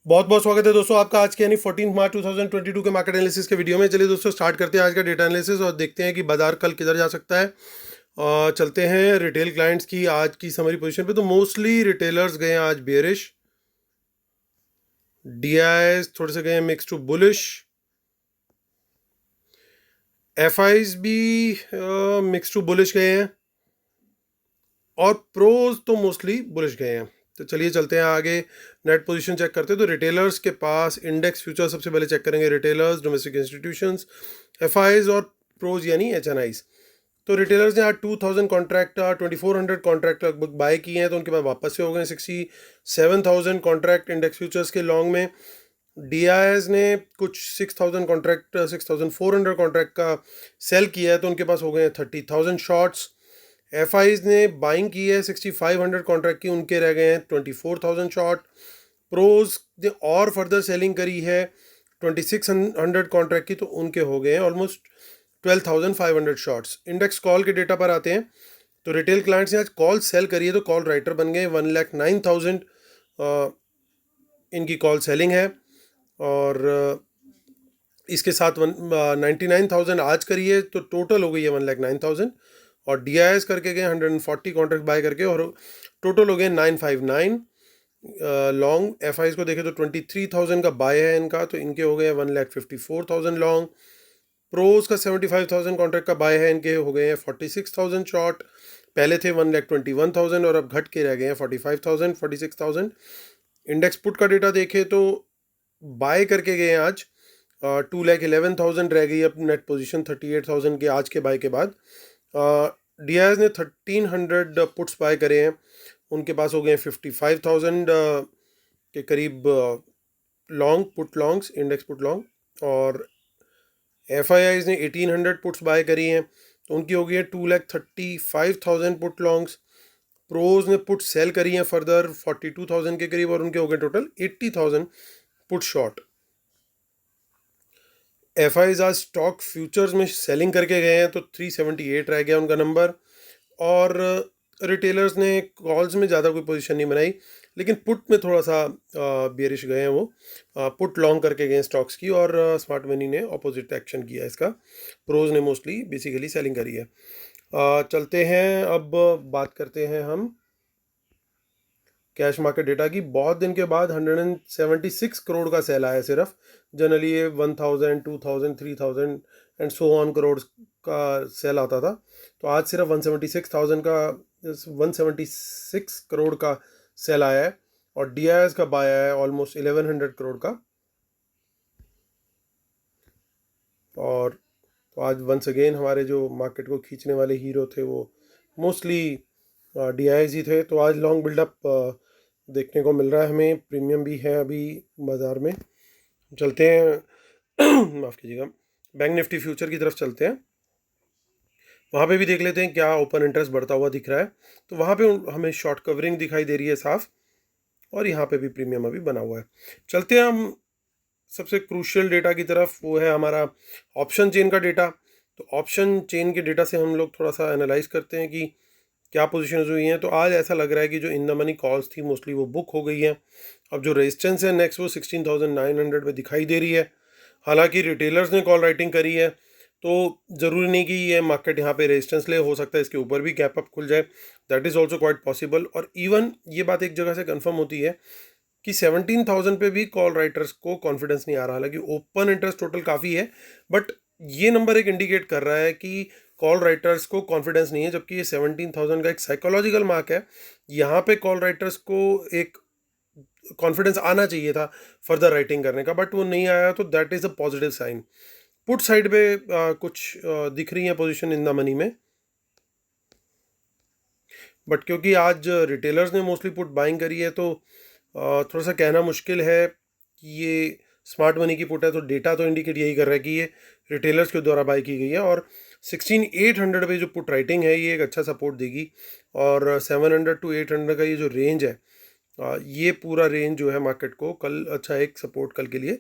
बहुत बहुत स्वागत है दोस्तों आपका आज के यानी 14 मार्च 2022 के मार्केट एनालिसिस के वीडियो में। चलिए दोस्तों स्टार्ट करते हैं आज का डेटा एनालिसिस और देखते हैं कि बाजार कल किधर जा सकता है। चलते हैं रिटेल क्लाइंट्स की आज की समरी पोजीशन पे। तो मोस्टली रिटेलर्स गए हैं आज बेयरिश, डीआईएस थोड़े से गए हैं मिक्स टू बुलिश, एफआईज भी मिक्स टू बुलिश गए हैं और प्रोज तो मोस्टली बुलिश गए हैं। तो चलिए चलते हैं आगे, नेट पोजीशन चेक करते हैं। तो रिटेलर्स के पास इंडेक्स फ्यूचर सबसे पहले चेक करेंगे, रिटेलर्स, डोमेस्टिक इंस्टीट्यूशंस, एफआईज और प्रोज यानी एचएनआईज। तो रिटेलर्स ने आज 2000 कॉन्ट्रैक्ट 2400 कॉन्ट्रैक्ट लगभग बाय किए हैं, तो उनके पास वापस से हो गए 67,000 कॉन्ट्रैक्ट इंडेक्स फ्यूचर्स के लॉन्ग में। डीआईएस ने कुछ 6000 कॉन्ट्रैक्ट 6400 कॉन्ट्रैक्ट का सेल किया है, तो उनके पास हो गए 30,000 शॉर्ट्स। एफआईज ने बाइंग की है 6500 कॉन्ट्रैक्ट की, उनके रह गए हैं 24,000 शॉर्ट। प्रोज ने और फर्दर सेलिंग करी है 2600 कॉन्ट्रैक्ट की, तो उनके हो गए हैं ऑलमोस्ट 12,500 शॉर्ट्स। इंडेक्स कॉल के डेटा पर आते हैं। तो रिटेल क्लाइंट्स ने आज कॉल सेल करी है, तो कॉल राइटर बन गए 1,09,000 इनकी कॉल सेलिंग है। और इसके साथ 99,000 आज करी है, तो टोटल हो गई है 1,09,000। और डीआईएस करके गए 140 कॉन्ट्रैक्ट बाय करके, और टोटल हो गए 959 लॉन्ग। एफआईज को देखें तो 23,000 का बाय है इनका, तो इनके हो गए 1,54,000 लॉन्ग। प्रोज का 75,000 कॉन्ट्रैक्ट का बाय है, इनके हो गए हैं 46,000 शॉर्ट। पहले थे 1,21,000 और अब घट के रह गए हैं 45,000 46,000। इंडेक्स पुट का डेटा देखें तो बाय करके गए हैं आज 2,11,000 रह गई अब नेट पोजीशन 38,000 के आज के बाय के बाद। डीआईएस ने 1,300 पुट्स बाय करे हैं, उनके पास हो गए 55,000 के करीब long put longs, index put long. और एफआईआईज ने 1,800 पुट्स बाय करी हैं, तो उनकी हो गई है 2,35,000 पुट लॉन्ग्स। प्रोज ने पुट सेल करी हैं फर्दर 42,000 के करीब, और उनके हो गए टोटल 80,000 पुट शॉर्ट। एफआईज आज स्टॉक फ्यूचर्स में सेलिंग करके गए हैं, तो 378 रह गया उनका नंबर। और रिटेलर्स ने कॉल्स में ज़्यादा कोई पोजीशन नहीं बनाई, लेकिन पुट में थोड़ा सा बेरिश गए हैं वो, पुट लॉन्ग करके गए स्टॉक्स की। और स्मार्ट मनी ने ऑपोजिट एक्शन किया इसका, प्रोज ने मोस्टली बेसिकली सेलिंग करी है। चलते हैं अब बात करते हैं हम कैश मार्केट डेटा की। बहुत दिन के बाद 176 करोड़ का सेल आया सिर्फ। जनरली ये 1,000 2,000 3,000 एंड सो ऑन करोड़ का सेल आता था, तो आज सिर्फ 176 करोड़ का सेल आया है। और डीआईएस का बाय आया है ऑलमोस्ट 1,100 करोड़ का। और तो आज वंस अगेन हमारे जो मार्केट को खींचने वाले हीरो थे वो मोस्टली डीआईएस ही थे। तो आज लॉन्ग बिल्डअप देखने को मिल रहा है हमें, प्रीमियम भी है अभी बाज़ार में। चलते हैं माफ़ कीजिएगा, बैंक निफ्टी फ्यूचर की तरफ चलते हैं। वहाँ पे भी देख लेते हैं क्या ओपन इंटरेस्ट बढ़ता हुआ दिख रहा है। तो वहाँ पे हमें शॉर्ट कवरिंग दिखाई दे रही है साफ, और यहाँ पे भी प्रीमियम अभी बना हुआ है। चलते हैं हम सबसे क्रूशियल डेटा की तरफ, वो है हमारा ऑप्शन चेन का डेटा। तो ऑप्शन चेन के डेटा से हम लोग थोड़ा सा एनालाइज करते हैं कि क्या पोजीशंस हुई हैं। तो आज ऐसा लग रहा है कि जो इन द मनी कॉल्स थी मोस्टली वो बुक हो गई हैं। अब जो रेजिस्टेंस है नेक्स्ट वो 16,900 में दिखाई दे रही है। हालांकि रिटेलर्स ने कॉल राइटिंग करी है, तो ज़रूरी नहीं कि ये मार्केट यहाँ पे रेजिस्टेंस ले, हो सकता है इसके ऊपर भी गैप अप खुल जाए, that is also quite possible. और इवन ये बात एक जगह से कंफर्म होती है कि 17,000 पे भी कॉल राइटर्स को कॉन्फिडेंस नहीं आ रहा। हालांकि ओपन इंटरेस्ट टोटल काफ़ी है, बट ये नंबर एक इंडिकेट कर रहा है कि कॉल राइटर्स को कॉन्फिडेंस नहीं है, जबकि ये 17,000 का एक साइकोलॉजिकल मार्क है। यहाँ पे कॉल राइटर्स को एक कॉन्फिडेंस आना चाहिए था फर्दर राइटिंग करने का, बट वो नहीं आया, तो that is a positive sign. Put side पे कुछ दिख रही है पोजीशन इन द मनी में, बट क्योंकि आज रिटेलर्स ने मोस्टली पुट बाइंग करी है, तो थोड़ा सा कहना मुश्किल है कि ये स्मार्ट मनी की पुट है। तो डेटा तो इंडिकेट यही कर रहा है कि ये रिटेलर्स के द्वारा बाई की गई है। और 16,800 पे जो पुट राइटिंग है ये एक अच्छा सपोर्ट देगी। और 700 to 800 का ये जो रेंज है, ये पूरा रेंज जो है मार्केट को कल अच्छा एक सपोर्ट कल के लिए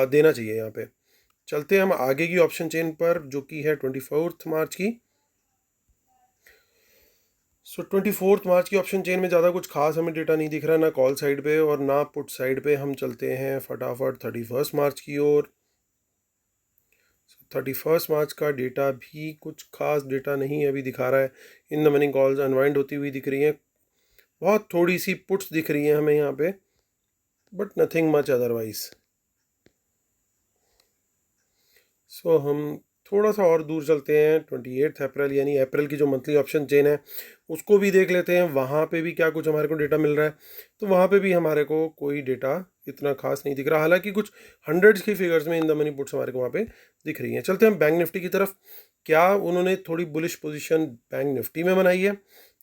देना चाहिए यहाँ पे। चलते हैं हम आगे की ऑप्शन चेन पर, जो कि है 24 मार्च की। सो 24 मार्च की ऑप्शन चेन में ज़्यादा कुछ खास हमें डेटा नहीं दिख रहा, ना कॉल साइड पे और ना पुट साइड पे। हम चलते हैं फटाफट 31 मार्च की ओर। 31 मार्च का डेटा भी कुछ खास डेटा नहीं अभी दिखा रहा है। इन द मनी कॉल्स अनवाइंड होती हुई दिख रही हैं, बहुत थोड़ी सी पुट्स दिख रही हैं हमें यहाँ पे, बट नथिंग मच अदरवाइज। सो हम थोड़ा सा और दूर चलते हैं, 28 अप्रैल यानी अप्रैल की जो मंथली ऑप्शन चेन है उसको भी देख लेते हैं। वहाँ पे भी क्या कुछ हमारे को डेटा मिल रहा है, तो वहाँ पे भी हमारे को कोई डेटा इतना खास नहीं दिख रहा, हालांकि कुछ हंड्रेड्स की फिगर्स में इन द मनी पुट्स हमारे को वहाँ पे दिख रही हैं। चलते हैं हम बैंक निफ्टी की तरफ। क्या उन्होंने थोड़ी बुलिश पोजीशन बैंक निफ्टी में बनाई है,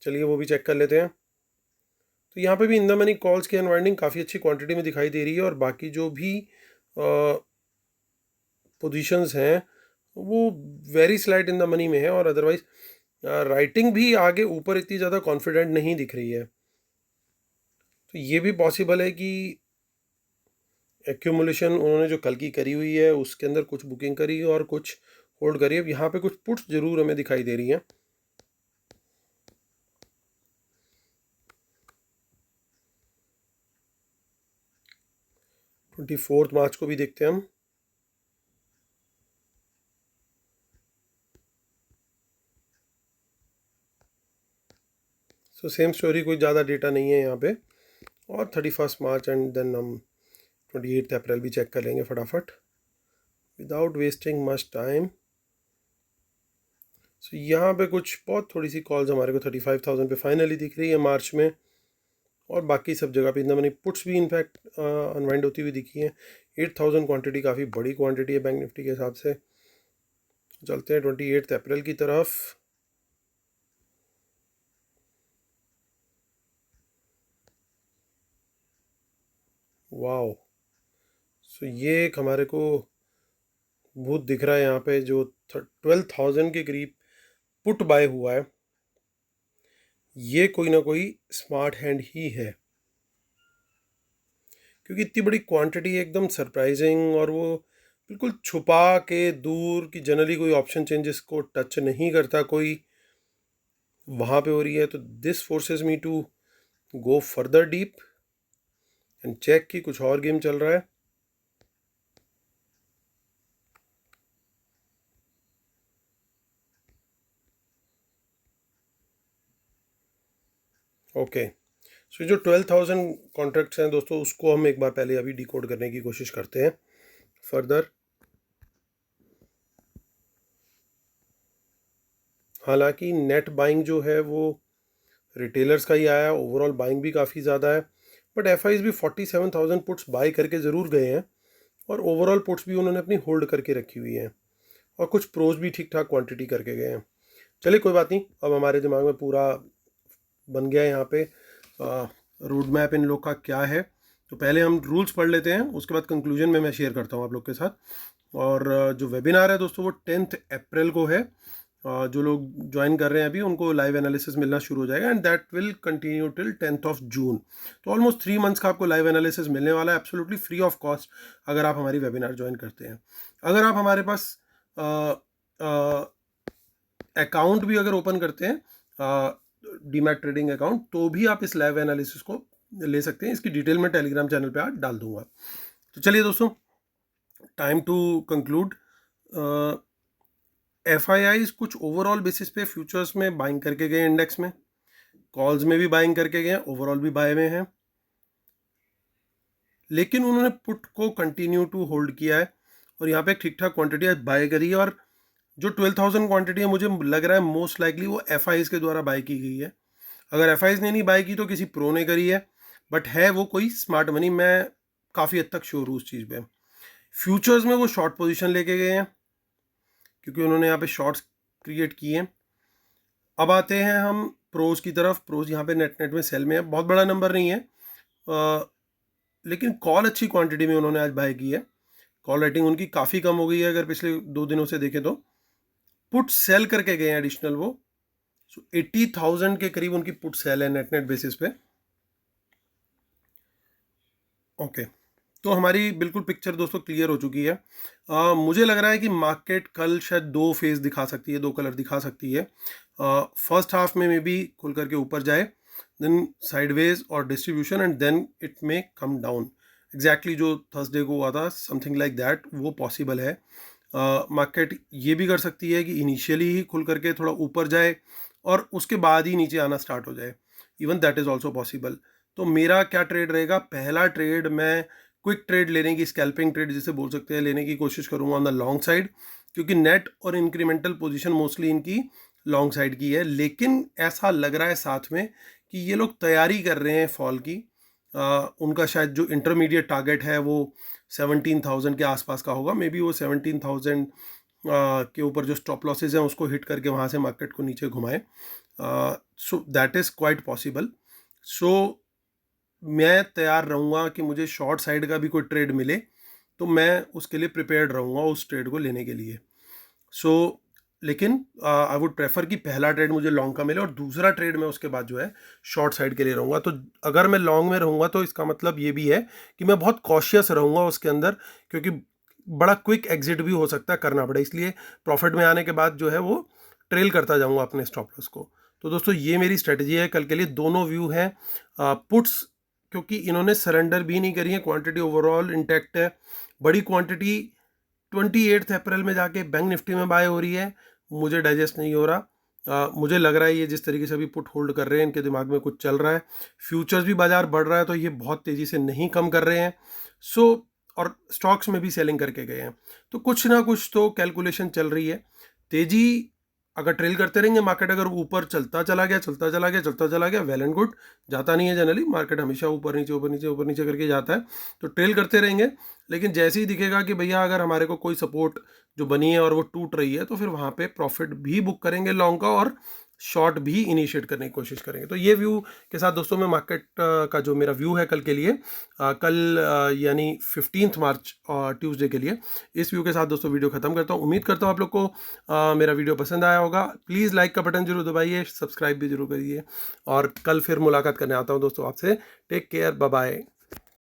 चलिए वो भी चेक कर लेते हैं। तो यहाँ पे भी इन द मनी कॉल्स की अनवाइंडिंग काफ़ी अच्छी क्वांटिटी में दिखाई दे रही है, और बाकी जो भी पोजीशंस हैं वो very slight in the money में है, और अदरवाइज राइटिंग भी आगे ऊपर इतनी ज़्यादा कॉन्फिडेंट नहीं दिख रही है। तो ये भी पॉसिबल है कि एक्यूमुलेशन उन्होंने जो कल की करी हुई है उसके अंदर कुछ बुकिंग करी और कुछ होल्ड करी है। यहाँ पे कुछ पुट्स जरूर हमें दिखाई दे रही हैं। 24 मार्च को भी देखते हैं हम। सो सेम स्टोरी, कोई ज़्यादा डेटा नहीं है यहाँ पे। और 31 मार्च एंड देन हम 28 अप्रैल भी चेक कर लेंगे फटाफट विदाउट वेस्टिंग मच टाइम। सो यहाँ पे कुछ बहुत थोड़ी सी कॉल्स हमारे को 35,000 पे फाइनली दिख रही है मार्च में, और बाकी सब जगह पे इतना मनी पुट्स भी इनफैक्ट अनवाइंड होती हुई दिखी है। 8,000 क्वांटिटी काफ़ी बड़ी क्वांटिटी है बैंक निफ्टी के हिसाब से। चलते हैं 28 अप्रैल की तरफ। वाओ, सो ये एक हमारे को भूत दिख रहा है यहाँ पे, जो 12,000 के करीब पुट बाय हुआ है। ये कोई ना कोई स्मार्ट हैंड ही है, क्योंकि इतनी बड़ी क्वांटिटी एकदम सरप्राइजिंग, और वो बिल्कुल छुपा के दूर की, जनरली कोई ऑप्शन चेंजेस को टच नहीं करता कोई, वहाँ पे हो रही है। तो this forces me to go further deep and check कि कुछ और गेम चल रहा है। ओके, सो जो 12,000 कॉन्ट्रैक्ट्स हैं दोस्तों, उसको हम एक बार पहले अभी डिकोड करने की कोशिश करते हैं फर्दर। हालांकि नेट बाइंग जो है वो रिटेलर्स का ही आया है, ओवरऑल बाइंग भी काफ़ी ज़्यादा है, बट एफ भी 47,000 पुट्स बाय करके ज़रूर गए हैं, और ओवरऑल पुट्स भी उन्होंने अपनी होल्ड करके रखी हुई हैं, और कुछ प्रोज भी ठीक ठाक क्वांटिटी करके गए हैं। चलिए कोई बात नहीं, अब हमारे दिमाग में पूरा बन गया है यहाँ पे रोड मैप इन लोग का क्या है। तो पहले हम रूल्स पढ़ लेते हैं, उसके बाद कंक्लूजन में मैं शेयर करता हूँ आप लोग के साथ। और जो वेबिनार है दोस्तों वो 10 अप्रैल को है। जो लोग ज्वाइन कर रहे हैं अभी उनको लाइव एनालिसिस मिलना शुरू हो जाएगा, and that will continue till 10 जून। तो ऑलमोस्ट 3 मंथ्स का आपको लाइव एनालिसिस मिलने वाला है, एब्सोल्युटली फ्री ऑफ कॉस्ट, अगर आप हमारी वेबिनार ज्वाइन करते हैं। अगर आप हमारे पास अकाउंट भी अगर ओपन करते हैं, डीमैट ट्रेडिंग अकाउंट, तो भी आप इस लाइव एनालिसिस को ले सकते हैं। इसकी डिटेल मैं टेलीग्राम चैनल पे आज डाल दूंगा। तो चलिए दोस्तों, टाइम टू कंक्लूड। FIIs कुछ ओवरऑल बेसिस पे फ्यूचर्स में बाइंग करके गए, इंडेक्स में कॉल्स में भी बाइंग करके गए, ओवरऑल भी बाय में हैं, लेकिन उन्होंने पुट को कंटिन्यू टू होल्ड किया है, और यहाँ पे एक ठीक ठाक क्वांटिटी आज बाय करी है। और जो 12,000 क्वांटिटी है, मुझे लग रहा है मोस्ट लाइकली वो FIs के द्वारा बाय की गई है। अगर FIs ने नहीं बाय की तो किसी प्रो ने करी है, बट है वो कोई स्मार्ट मनी, मैं काफ़ी हद तक श्योर हूँ उस चीज़ पे। फ्यूचर्स में वो शॉर्ट पोजीशन लेके गए हैं, क्योंकि उन्होंने यहाँ पे शॉर्ट्स क्रिएट किए हैं। अब आते हैं हम प्रोज की तरफ। प्रोज यहाँ पे नेट नेट में सेल में है, बहुत बड़ा नंबर नहीं है, लेकिन कॉल अच्छी क्वांटिटी में उन्होंने आज बाय की है। कॉल रेटिंग उनकी काफ़ी कम हो गई है अगर पिछले 2 दिनों से देखें तो। पुट सेल करके गए हैं एडिशनल वो। सो 80,000 के करीब उनकी पुट सेल है नेट नेट बेसिस पे। ओके, तो हमारी बिल्कुल पिक्चर दोस्तों क्लियर हो चुकी है। मुझे लग रहा है कि मार्केट कल शायद 2 फेज दिखा सकती है, 2 कलर दिखा सकती है। फर्स्ट हाफ में बी खुल करके ऊपर जाए, देन साइडवेज और distribution, and then it may come down. Exactly जो थर्सडे को हुआ था, समथिंग लाइक दैट, वो पॉसिबल है। मार्केट ये भी कर सकती है कि इनिशियली ही खुल करके थोड़ा ऊपर जाए और उसके बाद ही नीचे आना स्टार्ट हो जाए, even that is also possible. तो मेरा क्या ट्रेड रहेगा, पहला ट्रेड मैं क्विक ट्रेड लेने की, स्कैल्पिंग ट्रेड जिसे बोल सकते हैं, लेने की कोशिश करूँगा ऑन द लॉन्ग साइड, क्योंकि नेट और इंक्रीमेंटल पोजीशन मोस्टली इनकी लॉन्ग साइड की है। लेकिन ऐसा लग रहा है साथ में कि ये लोग तैयारी कर रहे हैं फॉल की। उनका शायद जो इंटरमीडिएट टारगेट है वो 17,000 के आसपास का होगा, मे बी वो 17,000 के ऊपर जो स्टॉप लॉसेज हैं उसको हिट करके वहाँ से मार्केट को नीचे घुमाए। So that is quite possible. So मैं तैयार रहूँगा कि मुझे शॉर्ट साइड का भी कोई ट्रेड मिले तो मैं उसके लिए प्रिपेयर्ड रहूँगा उस ट्रेड को लेने के लिए। सो लेकिन आई वुड प्रेफर कि पहला ट्रेड मुझे लॉन्ग का मिले और दूसरा ट्रेड मैं उसके बाद जो है शॉर्ट साइड के लिए रहूँगा। तो अगर मैं लॉन्ग में रहूँगा तो इसका मतलब ये भी है कि मैं बहुत कॉशियस रहूँगा उसके अंदर, क्योंकि बड़ा क्विक एग्जिट भी हो सकता है, करना पड़े, इसलिए प्रॉफिट में आने के बाद जो है वो ट्रेल करता जाऊँगा अपने स्टॉप लॉस को। तो दोस्तों ये मेरी स्ट्रेटजी है कल के लिए। दोनों व्यू हैं पुट्स, क्योंकि इन्होंने सरेंडर भी नहीं करी है, क्वांटिटी ओवरऑल इंटैक्ट है। बड़ी क्वांटिटी 28 अप्रैल में जाके बैंक निफ्टी में बाय हो रही है, मुझे डाइजेस्ट नहीं हो रहा। मुझे लग रहा है ये जिस तरीके से अभी पुट होल्ड कर रहे हैं, इनके दिमाग में कुछ चल रहा है। फ्यूचर्स भी बाजार बढ़ रहा है तो ये बहुत तेज़ी से नहीं कम कर रहे हैं। सो और स्टॉक्स में भी सेलिंग करके गए हैं, तो कुछ ना कुछ तो कैलकुलेशन चल रही है। तेजी अगर ट्रेल करते रहेंगे, मार्केट अगर ऊपर चलता चला गया, चलता चला गया, चलता चला गया, वेल एंड गुड। जाता नहीं है जनरली, मार्केट हमेशा ऊपर नीचे ऊपर नीचे ऊपर नीचे करके जाता है, तो ट्रेल करते रहेंगे। लेकिन जैसे ही दिखेगा कि भैया अगर हमारे को कोई सपोर्ट जो बनी है और वो टूट रही है, तो फिर वहाँ पे प्रॉफिट भी बुक करेंगे लॉन्ग का और शॉर्ट भी इनिशिएट करने की कोशिश करेंगे। तो ये व्यू के साथ दोस्तों मैं मार्केट का जो मेरा व्यू है कल के लिए, कल यानी 15 मार्च ट्यूसडे के लिए, इस व्यू के साथ दोस्तों वीडियो खत्म करता हूँ। उम्मीद करता हूँ आप लोग को मेरा वीडियो पसंद आया होगा। प्लीज़ लाइक का बटन जरूर दबाइए, सब्सक्राइब भी जरूर करिए, और कल फिर मुलाकात करने आता हूँ दोस्तों आपसे। Take care, bye bye.